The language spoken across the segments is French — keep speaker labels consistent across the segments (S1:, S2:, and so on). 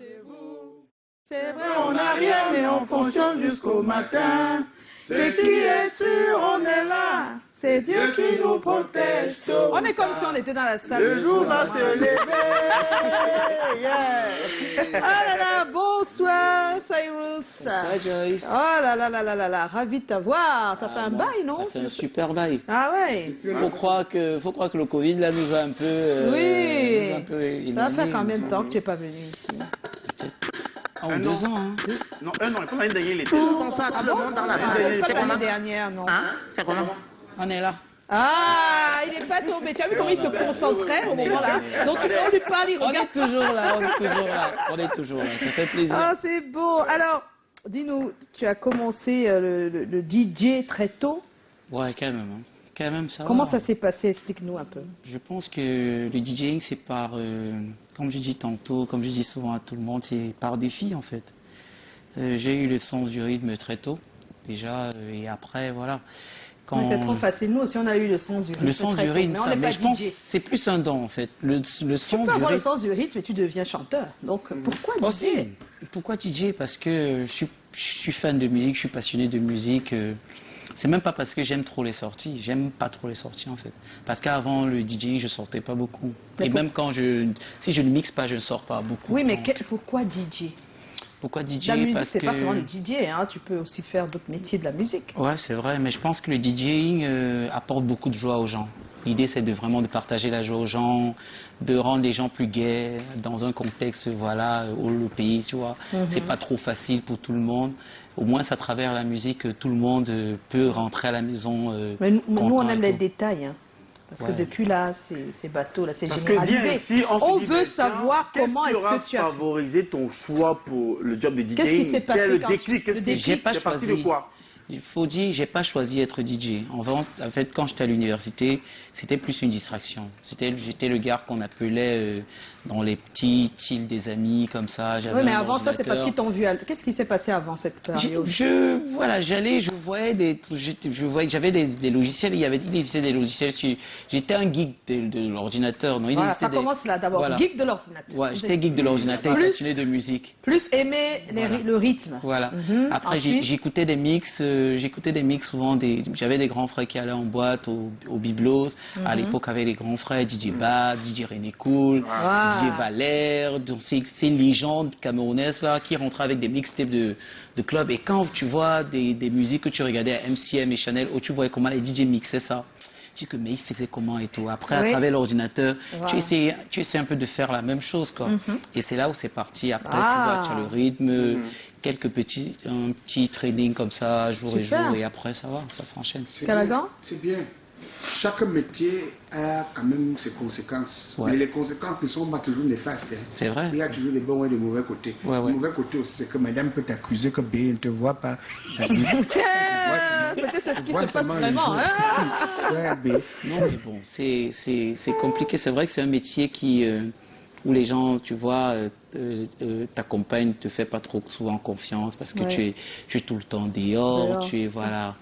S1: rendez-vous. C'est vrai, on n'a rien, mais on fonctionne jusqu'au matin. C'est qui est sûr, on est là. C'est Dieu qui nous protège.
S2: On est comme si on était dans la salle.
S1: Le jour va se lever. Yeah.
S2: Ah là là, bonsoir Cyrus.
S3: Bonsoir Joyce.
S2: Oh là là là là là là, ravi de t'avoir. Ça fait un bail, non?
S3: Ça fait un super bail.
S2: Ah ouais.
S3: Faut croire que le Covid là nous a un peu.
S2: Oui.
S3: Nous a un peu
S2: Ça va faire
S3: éloignés,
S2: combien de
S3: nous a-
S2: temps que tu n'es pas venu ici?
S3: En 2 ans. Hein.
S1: Non, un an, pas l'année dernière, il était.
S4: Bonsoir tout le monde dans la salle.
S2: Pas
S4: C'est
S2: l'année
S4: comment?
S2: dernière, non.
S4: Hein? C'est comment?
S3: On est là.
S2: Ah, il n'est pas tombé. Tu as vu comment il se concentrait au moment là? Donc on lui parle, il
S3: On
S2: regarde.
S3: est toujours là, on est toujours là. On est toujours là. Ça fait plaisir.
S2: Ah, c'est beau. Alors, dis-nous, tu as commencé le DJ très tôt.
S3: Ouais, quand même. Hein. Quand même, ça
S2: Comment
S3: va.
S2: ça s'est passé? Explique-nous un peu.
S3: Je pense que le DJing, c'est par, comme je dis tantôt, comme je dis souvent à tout le monde, c'est par défi en fait. J'ai eu le sens du rythme très tôt, déjà, et après, voilà. Quand...
S2: Mais c'est trop facile. Nous aussi, on a eu le sens du rythme.
S3: Le sens
S2: très
S3: du
S2: tôt,
S3: rythme,
S2: mais on
S3: ça,
S2: n'est
S3: mais
S2: pas
S3: je pense que
S2: DJ.
S3: c'est plus un don en fait. Le
S2: Tu
S3: sens
S2: peux
S3: du
S2: avoir le
S3: rythme.
S2: sens du rythme et tu deviens chanteur. Donc pourquoi
S3: Aussi.
S2: DJ?
S3: Pourquoi DJ? Parce que je suis fan de musique, je suis passionné de musique. C'est même pas parce que j'aime trop les sorties. J'aime pas trop les sorties en fait. Parce qu'avant le DJing, je sortais pas beaucoup.
S2: Mais
S3: Et
S2: pour-
S3: même si je ne mixe pas, je ne sors pas beaucoup.
S2: Oui, mais
S3: Donc,
S2: pourquoi DJ?
S3: pourquoi DJ?
S2: La musique,
S3: Parce
S2: c'est
S3: que...
S2: pas seulement le DJ. Hein. Tu peux aussi faire d'autres métiers de la musique.
S3: Ouais, c'est vrai, mais je pense que le DJing apporte beaucoup de joie aux gens. L'idée, c'est vraiment de partager la joie aux gens, de rendre les gens plus gais dans un contexte, voilà, où le pays, tu vois, c'est pas trop facile pour tout le monde. Au moins, c'est à travers la musique, tout le monde peut rentrer à la maison.
S2: Mais nous, on
S3: content
S2: aime
S3: et
S2: les
S3: tout.
S2: détails. Hein. Parce que
S3: Ouais.
S2: depuis là, ces bateaux, là, c'est
S1: Parce que
S2: généralisé.
S1: bien ici, on se dit,
S2: veut
S1: ben,
S2: savoir
S1: tiens,
S2: comment
S1: qu'est-ce qui
S2: est-ce
S1: aura
S2: que tu as fait.
S1: favorisé ton choix pour le job de DJ?
S2: Qu'est-ce qui s'est passé
S1: Quel est le
S2: quand-
S1: déclic?
S2: le
S1: Qu'est-ce
S2: déclic?
S3: J'ai pas
S1: c'est parti
S3: choisi.
S1: de quoi?
S3: Il faut dire, j'ai pas choisi d'être DJ. En fait, quand j'étais à l'université, c'était plus une distraction. J'étais le gars qu'on appelait dans les petites îles des amis, comme ça. J'avais
S2: Oui, mais
S3: un
S2: avant ça, c'est parce
S3: ordinateur.
S2: qu'ils t'ont vu. Qu'est-ce qui s'est passé avant cette période?
S3: J'allais, je voyais j'avais des logiciels, il existait des logiciels. J'étais un geek de l'ordinateur. Non, il
S2: Voilà,
S3: existait
S2: ça commence là d'abord.
S3: Voilà.
S2: Geek de l'ordinateur.
S3: Ouais, j'étais geek de l'ordinateur,
S2: Plus-
S3: passionné de musique.
S2: Plus aimer le rythme.
S3: Voilà. Après,
S2: Ensuite?
S3: j'écoutais des mix, souvent j'avais des grands frères qui allaient en boîte au Biblos. À l'époque, avec les grands frères, DJ Bad, DJ René Cool, DJ Valère. Donc, ces légendes camerounaises là qui rentraient avec des mixtapes de club. Et quand tu vois des musiques que tu regardais à MCM et Chanel, où tu voyais comment les DJ mixaient ça. Tu dis que mais ils faisaient comment et tout. Après,
S2: Oui.
S3: à travers l'ordinateur,
S2: Voilà.
S3: tu essaies un peu de faire la même chose, quoi. Et c'est là où c'est parti. Après,
S2: Ah.
S3: tu vois, tu as le rythme, un petit training comme ça, jour et
S2: Super.
S3: jour, et après, ça va, ça s'enchaîne.
S5: C'est
S2: Callaghan?
S5: bien, c'est bien. Chaque métier a quand même ses conséquences.
S3: Ouais.
S5: Mais les conséquences ne sont pas toujours néfastes. Hein.
S3: C'est vrai.
S5: Il y a toujours des bons et des mauvais côtés.
S3: Ouais, ouais.
S5: Le mauvais côté aussi, c'est que madame peut t'accuser que B ne te voit pas.
S2: Peut-être c'est ce qui se passe vraiment. Hein.
S5: Ouais, B.
S3: Non, mais bon, c'est compliqué. C'est vrai que c'est un métier où les gens, tu vois, t'accompagnent, te fait pas trop souvent confiance parce que
S2: Ouais.
S3: tu es tout le temps dehors,
S2: Dehors,
S3: tu es, voilà.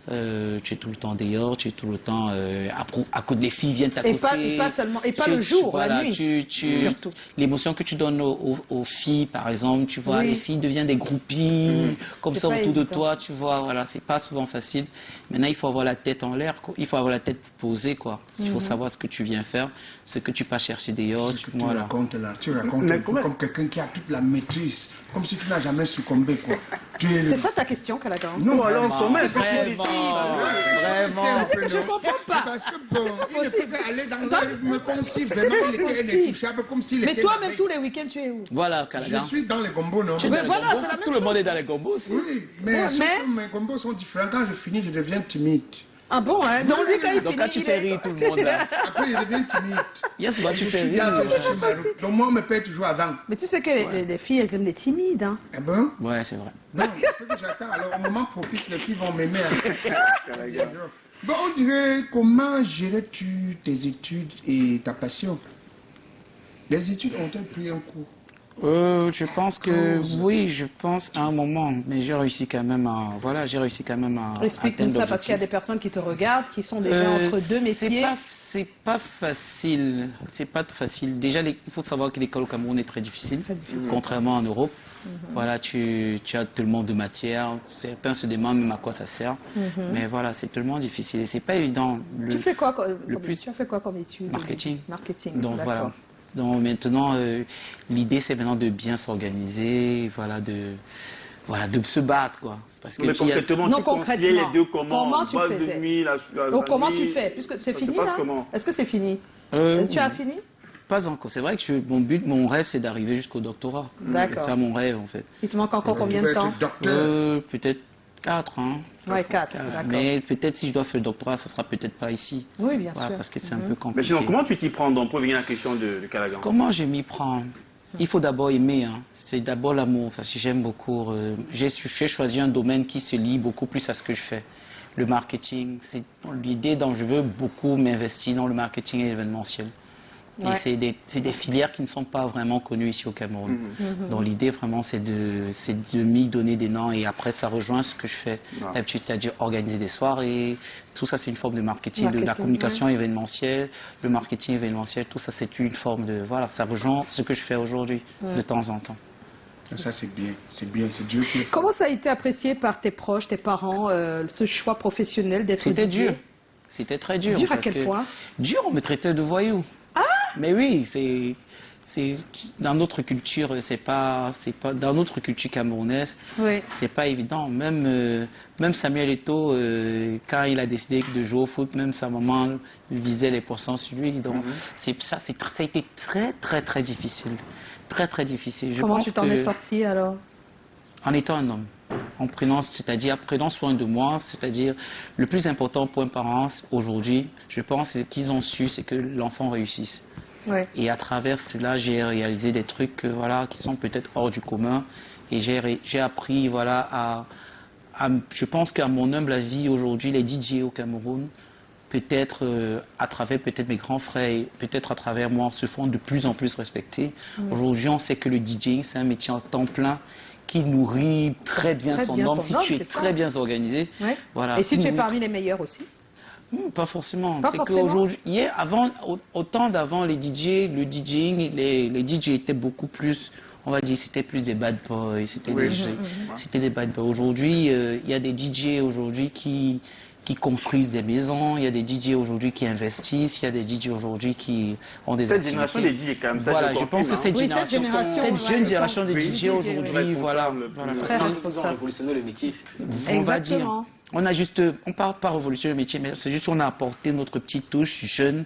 S3: Tu es tout le temps dehors, tu es tout le temps à côté des filles viennent t'accoster.
S2: Et pas seulement, et pas le jour, la nuit. Surtout.
S3: L'émotion que tu donnes aux filles, par exemple, tu vois,
S2: Oui.
S3: les filles deviennent des groupies, comme
S2: C'est
S3: ça
S2: pas
S3: autour de
S2: évident.
S3: toi, tu vois, voilà, c'est pas souvent facile. Maintenant, il faut avoir la tête en l'air, quoi. Il faut avoir la tête posée, quoi. Il
S2: Mhm.
S3: faut savoir ce que tu viens faire, ce que tu vas chercher dehors,
S5: Ce que tu
S3: voilà.
S5: racontes là, tu racontes
S1: Mais
S5: un peu
S1: comment-
S5: comme quelqu'un qui a toute la maîtrise, comme si tu n'as jamais succombé, quoi. Tu es
S2: C'est ça ta question, Callaghan?
S5: Non,
S1: Ou alors, sommeil,
S3: Vraiment,
S5: vraiment.
S2: Je comprends pas.
S5: C'est parce que bon, il ne
S2: possible.
S5: peut aller dans un rythme comme si
S2: C'est
S5: vraiment
S2: pas
S5: il était
S2: possible.
S5: intouchable, comme s'il
S2: Mais
S5: était
S2: toi-même,
S5: la
S2: tous les week-ends, tu es où?
S3: Voilà,
S5: Je
S3: Callaghan.
S5: suis dans les gombos, non?
S3: Tu es
S2: Mais
S3: dans les
S2: voilà,
S3: gombos.
S2: c'est la même
S3: Tout le monde est dans les gombos aussi.
S5: Oui, mais,
S2: Ouais,
S5: sauf
S2: mais-
S5: que mes gombos sont différents. Quand je finis, je deviens timide.
S2: Ah bon, hein? Donc lui, quand il
S3: Donc
S2: finit,
S3: quand tu
S2: il
S3: fais
S2: est-
S3: rire tout le monde, là.
S5: Après, je deviens timide.
S3: Yes, bah, tu
S5: Je
S3: fais
S5: suis
S3: rire.
S5: là, je suis malheureux. Donc moi, on me paye toujours avant.
S2: Mais tu sais que les filles, elles aiment les timides, hein?
S5: Eh ben,
S3: Ouais, c'est vrai.
S5: non, ce que j'attends. Alors, au moment propice, les filles vont m'aimer. Bon, on dirait, comment gérais-tu tes études et ta passion? Les études ont-elles pris un coup?
S3: Je pense que oui, je pense à un moment, mais j'ai réussi quand même à
S2: Explique-nous ça, parce qu'il y a des personnes qui te regardent, qui sont déjà entre deux métiers.
S3: C'est pas facile. C'est pas facile. Déjà, il faut savoir que l'école au Cameroun est très difficile, contrairement en Europe. Voilà, tu as tellement de matières. Certains se demandent même à quoi ça sert. Mais voilà, c'est tellement difficile et c'est pas évident.
S2: Tu fais quoi tu as fait quoi comme étude?
S3: Marketing.
S2: Marketing.
S3: Donc voilà. Donc maintenant, l'idée c'est maintenant de bien s'organiser, voilà, de se battre quoi. Parce que
S4: mais concrètement,
S2: Non,
S4: tu conciliais les deux comment
S2: tu
S4: boîte de
S2: faisais?
S4: nuit,
S2: Donc comment
S4: nuit,
S2: tu fais? Puisque c'est
S4: ça
S2: fini
S4: se passe
S2: là.
S4: comment?
S2: Est-ce que c'est fini? Tu as fini?
S3: Pas encore. C'est vrai que mon rêve c'est d'arriver jusqu'au doctorat.
S2: D'accord.
S3: C'est ça mon rêve en fait.
S2: Il te manque encore combien de temps?
S3: Peut-être 4 ans.
S2: Ouais, 4, d'accord.
S3: Mais peut-être si je dois faire le doctorat, ça sera peut-être pas ici.
S2: Oui, bien
S3: Voilà,
S2: sûr.
S3: parce que c'est un peu
S4: Mais
S3: compliqué.
S4: sinon, comment tu t'y prends donc pour venir à la question de Callaghan?
S3: Comment je m'y prends? Il faut d'abord aimer. Hein. C'est d'abord l'amour. Parce que j'aime beaucoup. J'ai choisi un domaine qui se lie beaucoup plus à ce que je fais. Le marketing, c'est l'idée dont je veux beaucoup m'investir dans le marketing et l'événementiel. Et c'est des filières qui ne sont pas vraiment connues ici au Cameroun. Donc l'idée vraiment c'est de m'y donner des noms et après ça rejoint ce que je fais d'habitude, c'est-à-dire organiser des soirées, tout ça c'est une forme de marketing, de la communication événementielle, le marketing événementiel, tout ça c'est une forme de, voilà, ça rejoint ce que je fais aujourd'hui de temps en temps.
S5: Ça c'est bien, c'est Dieu qui le fait.
S2: Comment ça a été apprécié par tes proches, tes parents, ce choix professionnel d'être
S3: C'était
S2: DJ?
S3: dur, c'était très dur.
S2: Dur à
S3: parce
S2: quel
S3: que-
S2: point?
S3: Dur, on me traitait de voyou. Mais oui, c'est dans notre culture, c'est pas dans notre culture camerounaise, c'est pas évident. Même Samuel Eto'o, quand il a décidé de jouer au foot, même sa maman visait les poissons sur lui. Donc ça a été très très très difficile, très très difficile.
S2: Comment tu t'en es sorti alors?
S3: En étant un homme, c'est-à-dire prenant soin de moi, c'est-à-dire le plus important pour un parent aujourd'hui, je pense qu'ils ont su, c'est que l'enfant réussisse. Et à travers cela, j'ai réalisé des trucs voilà, qui sont peut-être hors du commun. Et j'ai appris voilà, je pense qu'à mon humble avis, aujourd'hui, les DJ au Cameroun, peut-être à travers peut-être mes grands frères et peut-être à travers moi, se font de plus en plus respecter. Aujourd'hui, on sait que le DJing, c'est un métier en temps plein qui nourrit très bien son homme si tu es très bien organisé. Voilà,
S2: et si tu es parmi les meilleurs aussi?
S3: Pas forcément. C'est qu'aujourd'hui, au temps d'avant, le DJing, les DJ étaient beaucoup plus, on va dire, c'était plus des bad boys, c'était des bad boys. Aujourd'hui, il y a des DJ aujourd'hui qui construisent des maisons, il y a des DJ aujourd'hui qui investissent, il y a des DJ aujourd'hui qui ont des activités.
S4: Cette génération des DJ quand même.
S3: Voilà, je pense que cette jeune génération de DJ aujourd'hui, voilà.
S6: Parce qu'ils ont révolutionné le métier.
S3: On va dire. On ne parle pas révolutionner le métier, mais c'est juste qu'on a apporté notre petite touche jeune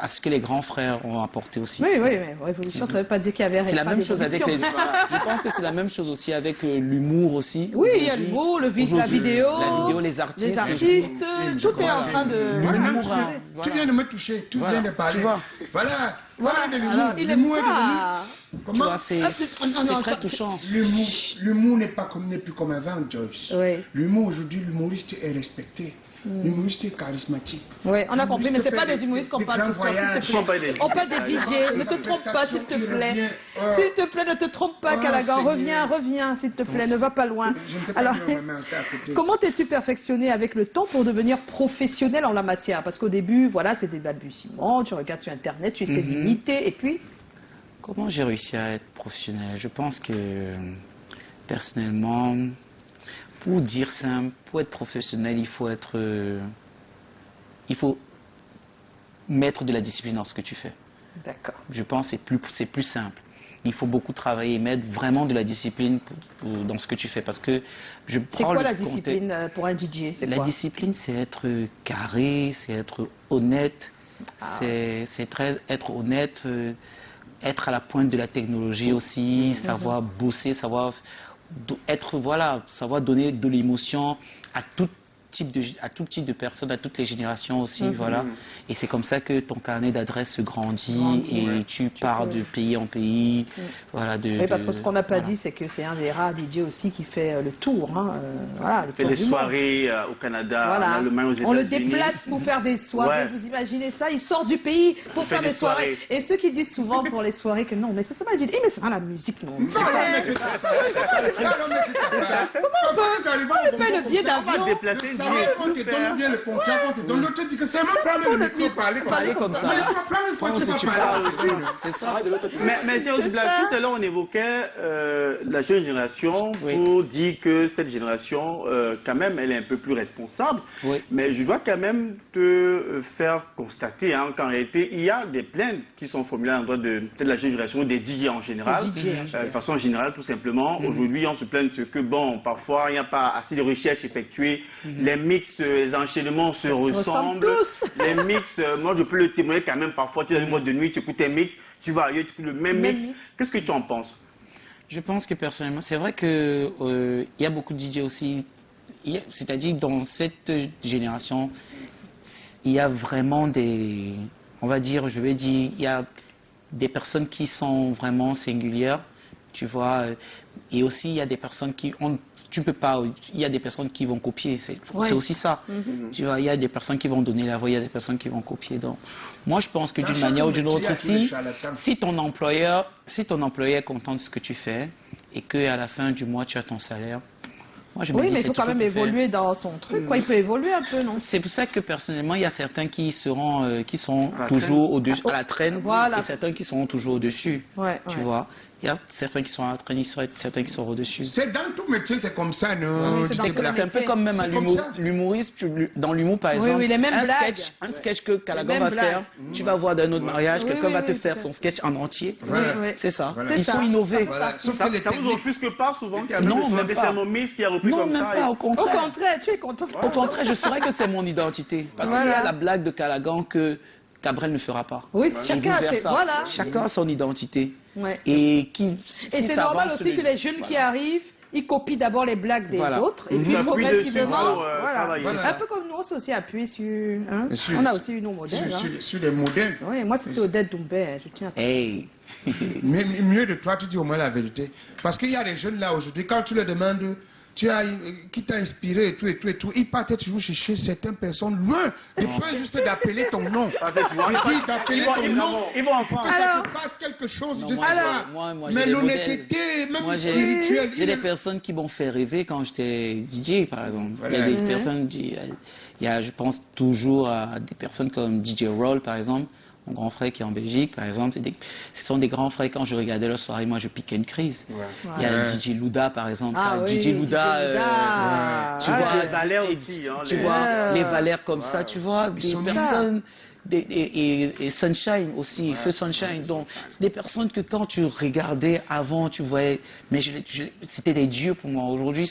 S3: à ce que les grands frères ont apporté aussi.
S2: Oui, mais révolution, ça ne veut pas dire qu'il y avait
S3: c'est la même chose avec les. Je pense que c'est la même chose aussi avec l'humour aussi.
S2: Oui, il y a l'humour, la vidéo,
S3: les artistes,
S2: tout est en train de.
S5: Tu viens de me toucher, tu viens de parler. Voilà.
S2: Alors, il aime ça.
S3: Comment c'est très touchant.
S5: L'humour n'est plus comme avant, Joyce. L'humour aujourd'hui, l'humoriste est respecté. L'humoriste est charismatique.
S2: Oui, on a compris, mais ce n'est pas des humoristes qu'on parle ce soir, s'il te plaît. On parle des DJ. Ne te trompe pas, s'il te plaît. S'il te plaît, ne te trompe pas, Callaghan. Reviens, s'il te plaît, ne va pas loin. Alors, comment t'es-tu perfectionné avec le temps pour devenir professionnel en la matière? Parce qu'au début, voilà, c'est des balbutiements, tu regardes sur Internet, tu essaies d'imiter, et puis...
S3: Comment j'ai réussi à être professionnel? Je pense que, personnellement... Pour dire simple, pour être professionnel, il faut mettre de la discipline dans ce que tu fais.
S2: D'accord.
S3: Je pense que c'est plus simple. Il faut beaucoup travailler et mettre vraiment de la discipline dans ce que tu fais. Parce que
S2: c'est quoi la discipline pour un DJ?
S3: La discipline, c'est être carré, c'est être honnête, c'est être honnête, être à la pointe de la technologie aussi, savoir bosser, savoir donner de l'émotion à à tout type de personnes, à toutes les générations aussi, voilà. Et c'est comme ça que ton carnet d'adresses se grandit et tu pars de pays en pays, voilà.
S2: Oui, parce que ce qu'on n'a pas dit, c'est que c'est un des rares DJ aussi qui fait le tour, hein, voilà.
S4: Il fait des soirées au Canada,
S2: voilà.
S4: en Allemagne, aux États-Unis.
S2: On le déplace pour faire des soirées, vous imaginez ça? Il sort du pays pour faire des soirées. Et ceux qui disent souvent pour les soirées que non, mais c'est ça, ils disent, mais c'est pas la musique, non. C'est ça. Comment on paye le billet d'avion?
S5: On te donne bien le contrat, on te donne l'autre, tu dis que c'est même pas le micro parler comme ça. Mais une fois tu vas parler.
S3: C'est ça.
S4: Mais c'est aussi blague. Tout à l'heure, on évoquait la jeune génération pour dire que cette génération, quand même, elle est un peu plus responsable.
S3: Oui.
S4: Mais je dois quand même te faire constater qu'en réalité, il y a des plaintes qui sont formulées à l'endroit de la jeune génération, des DJ en général, de façon générale, tout simplement. Aujourd'hui, on se plaint de ce que, bon, parfois, il n'y a pas assez de recherches effectuées. Les mix, les enchaînements se ressemblent. Les mix, moi, je peux le témoigner quand même. Parfois, tu es dans une boîte de nuit, tu écoutes un mix, tu vas ailleurs, tu écoutes le même mix. Qu'est-ce que tu en penses?
S3: Je pense que personnellement, c'est vrai que il y a beaucoup de DJ aussi. C'est-à-dire dans cette génération, il y a vraiment il y a des personnes qui sont vraiment singulières, tu vois. Et aussi, il y a des personnes il y a des personnes qui vont copier, c'est aussi ça. Tu vois, il y a des personnes qui vont donner la voix, il y a des personnes qui vont copier. Donc, moi, je pense que d'une manière ou d'une autre, si ton employeur est content de ce que tu fais et qu'à la fin du mois, tu as ton salaire, moi, je me dis,
S2: mais il faut quand même évoluer dans son truc. Il peut évoluer un peu, non?
S3: C'est pour ça que personnellement, il y a certains qui sont toujours au-dessus, à la traîne, et certains qui seront toujours au-dessus. Tu vois. Il y a certains qui sont à la traîne, certains qui sont au-dessus.
S5: C'est dans tout métier, c'est comme ça, non?
S3: C'est un peu comme même l'humoriste, dans l'humour par exemple.
S2: Oui, les mêmes blagues.
S3: Un sketch que Callaghan va faire, tu vas voir d'un autre mariage, quelqu'un va te faire son sketch en entier. C'est ça. Il faut innover.
S4: Ça vous offusque pas souvent?
S3: Non, même pas.
S4: Qui a repris comme ça.
S3: Non, même pas, au contraire.
S2: Au contraire, tu es content.
S3: Au contraire, je saurais que c'est mon identité. Parce qu'il y a la blague de Callaghan que Cabrel ne fera pas.
S2: Oui, chacun
S3: a son identité.
S2: Et c'est normal aussi que les jeunes qui arrivent, ils copient d'abord les blagues des autres, et puis progressivement, un peu comme nous, on s'est aussi appuyé sur... on a aussi eu nos modèles.
S5: Sur les modèles.
S2: Oui, moi c'était Odette Doumbé, je tiens à préciser.
S5: Mais mieux de toi, tu dis au moins la vérité. Parce qu'il y a des jeunes là aujourd'hui, quand tu leur demandes... qui t'a inspiré et tout. Ils partent toujours chercher certaines personnes loin. Des fois, juste d'appeler ton nom. D'appeler ton nom.
S4: Ils vont en France.
S5: Que ça te passe quelque chose de ça. Mais l'honnêteté, même spirituelle.
S3: J'ai des personnes qui m'ont fait rêver quand j'étais DJ, par exemple. Il y a des personnes, je pense toujours à des personnes comme DJ Roll, par exemple. Mon grand frère qui est en Belgique, par exemple, ce sont des grands frères. Quand je regardais leur soirée, moi, je piquais une crise. Il y a DJ Luda, par exemple. DJ Luda, tu vois,
S4: les Valères aussi.
S3: Tu vois, les Valères comme ça, tu vois, des personnes... Et Sunshine aussi, Feu Sunshine. Donc, c'est des personnes que quand tu regardais avant, tu voyais... Mais c'était des dieux pour moi. Aujourd'hui,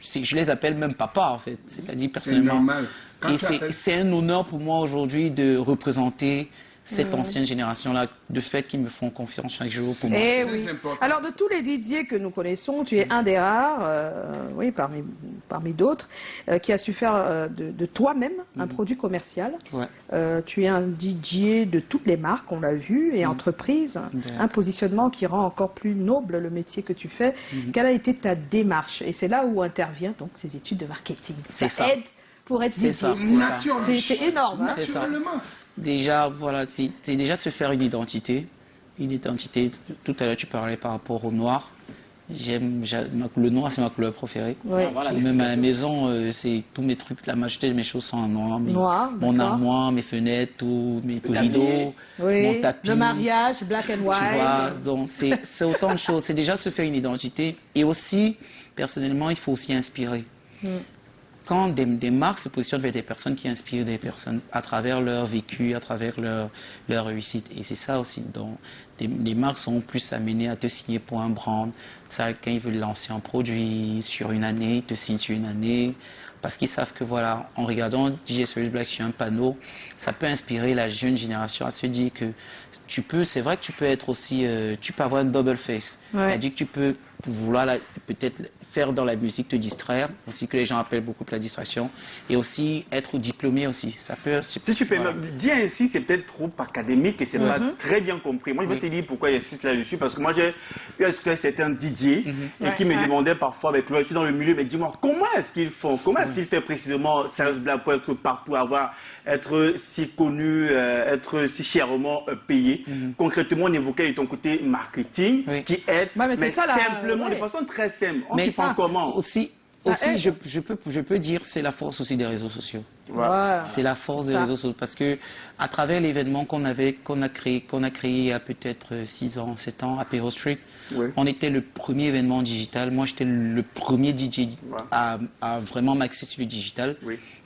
S3: je les appelle même papa, en fait. C'est-à-dire, personnellement...
S5: C'est normal.
S3: Et c'est un honneur pour moi aujourd'hui de représenter cette ancienne génération-là, de fait, qui me font confiance chaque jour pour moi.
S2: Alors, de tous les DJ que nous connaissons, tu es un des rares, parmi d'autres, qui a su faire de toi-même un produit commercial. Tu es un DJ de toutes les marques, on l'a vu, et entreprises. Un positionnement qui rend encore plus noble le métier que tu fais. Quelle a été ta démarche? Et c'est là où interviennent donc ces études de marketing. Ça aide pour être DJ. C'est énorme.
S5: Naturellement.
S3: Déjà, voilà, c'est déjà se faire une identité. Tout à l'heure, tu parlais par rapport au noir. Le noir, c'est ma couleur préférée. Même à la maison, c'est tous mes trucs, la majorité de mes choses sont en noir. Mon armoire, mes fenêtres, tous mes rideaux, mon tapis.
S2: Le mariage, black and white.
S3: Tu vois, donc c'est autant de choses. C'est déjà se faire une identité. Et aussi, personnellement, il faut aussi inspirer. Quand des marques se positionnent vers des personnes qui inspirent des personnes à travers leur vécu, à travers leur réussite. Et c'est ça aussi les marques sont plus amenées à te signer pour un brand. Ça, quand ils veulent lancer un produit sur une année, ils te signent sur une année. Parce qu'ils savent que voilà, en regardant DJ Serious Black sur un panneau, ça peut inspirer la jeune génération à se dire que c'est vrai que tu peux être aussi, tu peux avoir un double face.
S2: Ouais.
S3: C'est-à-dire que tu peux vouloir peut-être faire dans la musique, te distraire, aussi que les gens appellent beaucoup la distraction, et aussi être diplômé aussi. Ça peut.
S4: Si tu peux dire ainsi, c'est peut-être trop académique et c'est pas très bien compris. Moi, je vais te dire pourquoi j'insiste là-dessus, parce que moi, j'ai eu à certains DJ et qui me demandaient parfois, avec je suis dans le milieu, mais dis-moi, comment est-ce qu'ils font? Comment est-ce qu'ils font précisément Serious Black pour être partout, être si connu, être si chèrement payé? Concrètement, on évoquait de ton côté marketing qui aide, mais simplement, de façon très simple. On s'y prend comment?
S3: Aussi, je peux dire, c'est la force aussi des réseaux sociaux.
S2: Voilà.
S3: C'est la force des réseaux sociaux, parce que à travers l'événement qu'on a créé il y a peut-être 6 ans, 7 ans à Perrault Street, on était le premier événement digital. Moi, j'étais le premier DJ à vraiment m'axer sur le digital.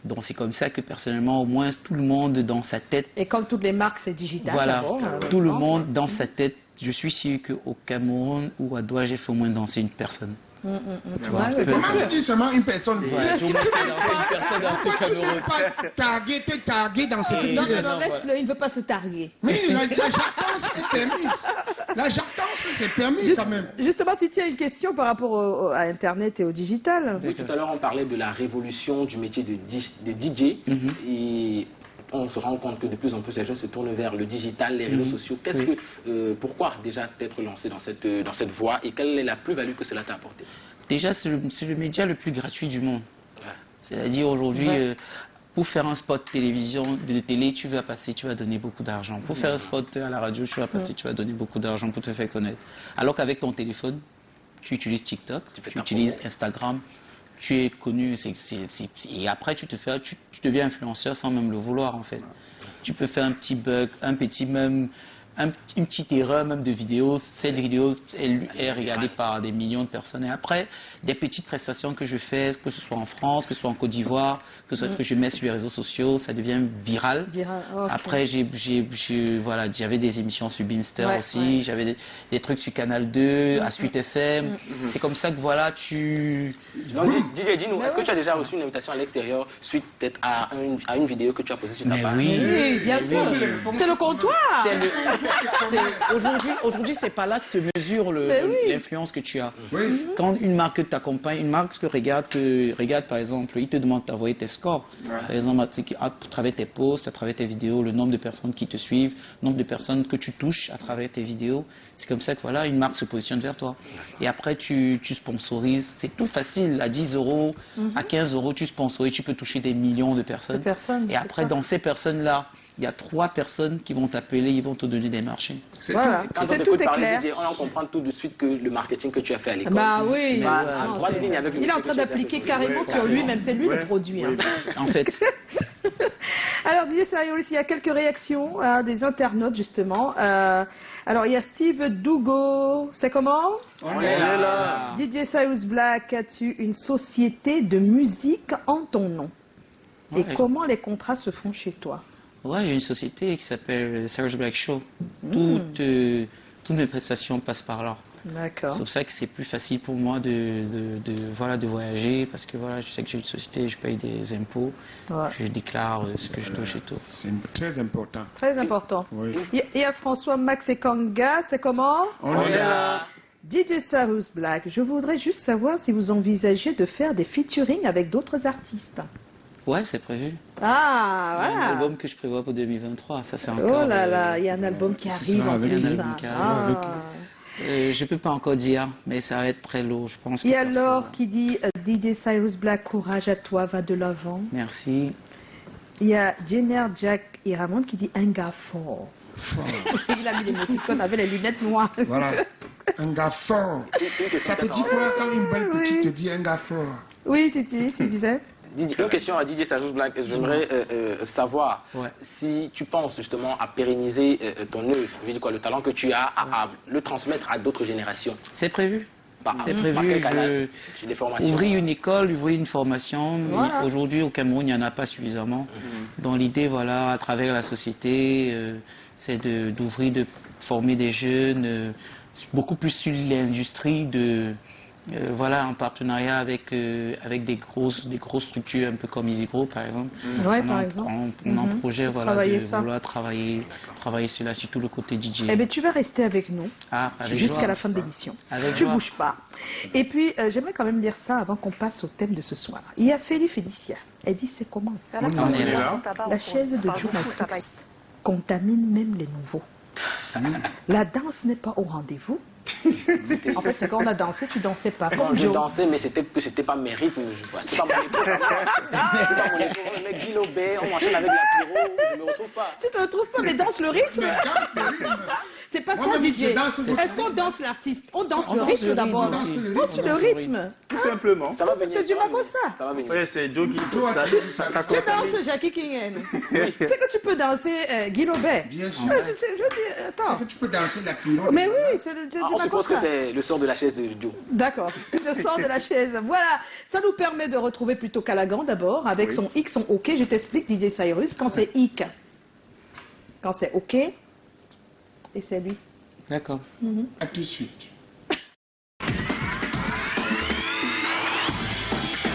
S3: Donc c'est comme ça que personnellement, au moins tout le monde dans sa tête.
S2: Et comme toutes les marques, c'est digital.
S3: Voilà, tout le monde dans sa tête. Je suis sûr qu'au Cameroun ou à Douala, j'ai fait au moins danser une personne.
S5: Comment tu dis seulement une personne?
S3: Une personne dans ce Cameroun.
S5: T'es tagué dans ce que tu
S2: dis. Non, laisse-le, il ne veut pas se targuer.
S5: Mais la jartance est permise. La jartance, c'est permis quand même.
S2: Justement, Titi a une question par rapport à Internet et au digital.
S6: Oui, tout à l'heure, on parlait de la révolution du métier de DJ. Et on se rend compte que de plus en plus les gens se tournent vers le digital, les réseaux sociaux. Pourquoi déjà t'être lancé dans cette voie et quelle est la plus-value que cela t'a apporté?
S3: Déjà, c'est le média le plus gratuit du monde. C'est-à-dire aujourd'hui, pour faire un spot de télé, tu vas donner beaucoup d'argent. Pour faire un spot à la radio, tu vas donner beaucoup d'argent pour te faire connaître. Alors qu'avec ton téléphone, tu utilises TikTok, tu utilises Instagram. Tu es connu, et après tu deviens influenceur sans même le vouloir en fait. Tu peux faire un petit bug, une petite erreur même de vidéo. Cette vidéo est regardée par des millions de personnes. Et après, des petites prestations que je fais, que ce soit en France, que ce soit en Côte d'Ivoire, que je mets sur les réseaux sociaux, ça devient viral. Okay. Après, j'avais des émissions sur Beamster aussi, j'avais des trucs sur Canal 2, à Suite FM. C'est comme ça que
S6: Donc, DJ, dis-nous, est-ce que tu as déjà reçu une invitation à l'extérieur suite peut-être à une vidéo que tu as posée sur ta page?
S2: Oui, bien sûr. C'est le comptoir.
S3: Aujourd'hui, c'est pas là que se mesure l'influence que tu as. Quand une marque t'accompagne, une marque regarde par exemple, il te demande d'envoyer tes scores. Par exemple, à travers tes posts, à travers tes vidéos, le nombre de personnes qui te suivent, le nombre de personnes que tu touches à travers tes vidéos. C'est comme ça que une marque se positionne vers toi. Et après, tu sponsorises. C'est tout facile. À 10 €, à 15 €, tu sponsorises. Tu peux toucher des millions de personnes. Et après, dans ces personnes-là, il y a 3 personnes qui vont t'appeler, ils vont te donner des marchés.
S2: Voilà, tout est clair.
S6: DJ, on en comprend tout de suite que le marketing que tu as fait à l'école.
S2: Bah oui.
S6: Il
S2: est en train d'appliquer carrément sur lui-même. C'est lui le produit.
S3: En fait.
S2: Alors, DJ Serious, il y a quelques réactions des internautes, justement. Alors, il y a Steve Dougo. C'est comment?
S5: On est là.
S2: DJ Serious Black, as-tu une société de musique en ton nom? Et comment les contrats se font chez toi?
S3: Ouais, j'ai une société qui s'appelle Serious Black Show. Toutes mes prestations passent par là.
S2: D'accord.
S3: C'est pour ça que c'est plus facile pour moi de voyager, parce que je sais que j'ai une société, je paye des impôts, je déclare ce que je touche et tout.
S5: C'est très important.
S2: Très important.
S5: Oui.
S2: Il y a François Max et Kanga, c'est comment?
S5: On est là.
S2: DJ Serious Black, je voudrais juste savoir si vous envisagez de faire des featuring avec d'autres artistes.
S3: Ouais, c'est prévu.
S2: Ah, voilà.
S3: Il y a un album que je prévois pour 2023. Ça, c'est encore.
S2: Oh là là, il y a un album qui arrive en plus.
S3: Je ne peux pas encore dire, mais ça va être très lourd, je pense.
S2: Il y a Laure qui dit DJ Serious Black, courage à toi, va de l'avant.
S3: Merci.
S2: Il y a Jenner, Jack et Ramon qui dit un gars fort. Il a mis les moticons avec les lunettes noires.
S5: Voilà. Un gars fort. Ça te dit quoi quand une belle petite te dit un gars fort?
S2: Oui, Titi, tu disais?
S6: Une question à DJ Serious Black. J'aimerais savoir si tu penses justement à pérenniser ton œuvre, le talent que tu as, à le transmettre à d'autres générations.
S3: C'est prévu. C'est prévu. Ouvrir une école, ouvrir une formation. Voilà. Aujourd'hui, au Cameroun, il n'y en a pas suffisamment. Donc l'idée, à travers la société, c'est d'ouvrir former des jeunes, beaucoup plus sur l'industrie de... voilà, en partenariat avec des grosses structures un peu comme EasyPro par exemple.
S2: Ouais, par exemple.
S3: On a un projet voilà,
S2: Travailler
S3: de
S2: ça.
S3: vouloir travailler cela, surtout le côté DJ.
S2: Eh bien, tu vas rester avec nous
S3: Avec
S2: jusqu'à
S3: joie.
S2: la fin de l'émission.
S3: Avec
S2: Tu
S3: joie.
S2: bouges pas. Et puis, j'aimerais quand même dire ça avant qu'on passe au thème de ce soir. Il y a Félicia. Elle dit c'est comment la chaise de Joe Matrix contamine même les nouveaux. La danse n'est pas au rendez-vous. En fait, c'est quand on a dansé, tu dansais pas.
S6: Quand
S2: Comme
S6: je
S2: Joe.
S6: dansais, mais c'était pas mes rythmes. C'était pas mon époque. C'était pas mon époque. On met Guy Lobet, on enchaîne avec la pyro, je me retrouve pas.
S2: Tu te retrouves pas, mais danse le rythme. C'est pas ça,
S5: Moi-même,
S2: DJ.
S5: je danse aussi.
S2: Est-ce qu'on danse l'artiste? On danse
S3: On
S2: le
S3: danse
S2: rythme
S3: le
S2: d'abord.
S3: rythme aussi.
S2: On danse le rythme.
S4: Tout simplement.
S6: Ça va venir.
S2: C'est du
S6: ça va
S2: Makossa.
S6: venir, ça va venir.
S4: Ouais, c'est Joe qui...
S5: Toi,
S4: ça
S2: Tu danses Jackie Kingen. C'est que tu peux danser Guy Lobet.
S5: Bien sûr.
S2: Je veux dire,
S5: C'est
S2: attends.
S5: que tu peux danser la pyro.
S2: Mais oui, c'est du
S6: On suppose que
S2: Makossa.
S6: c'est le sort de la chaise de Joe.
S2: D'accord, je sors de la chaise. Voilà, ça nous permet de retrouver plutôt Callaghan d'abord, avec son hic, son OK. Je t'explique, DJ Cyrus, quand c'est hic, quand c'est OK, et c'est lui.
S3: D'accord.
S5: À tout de suite.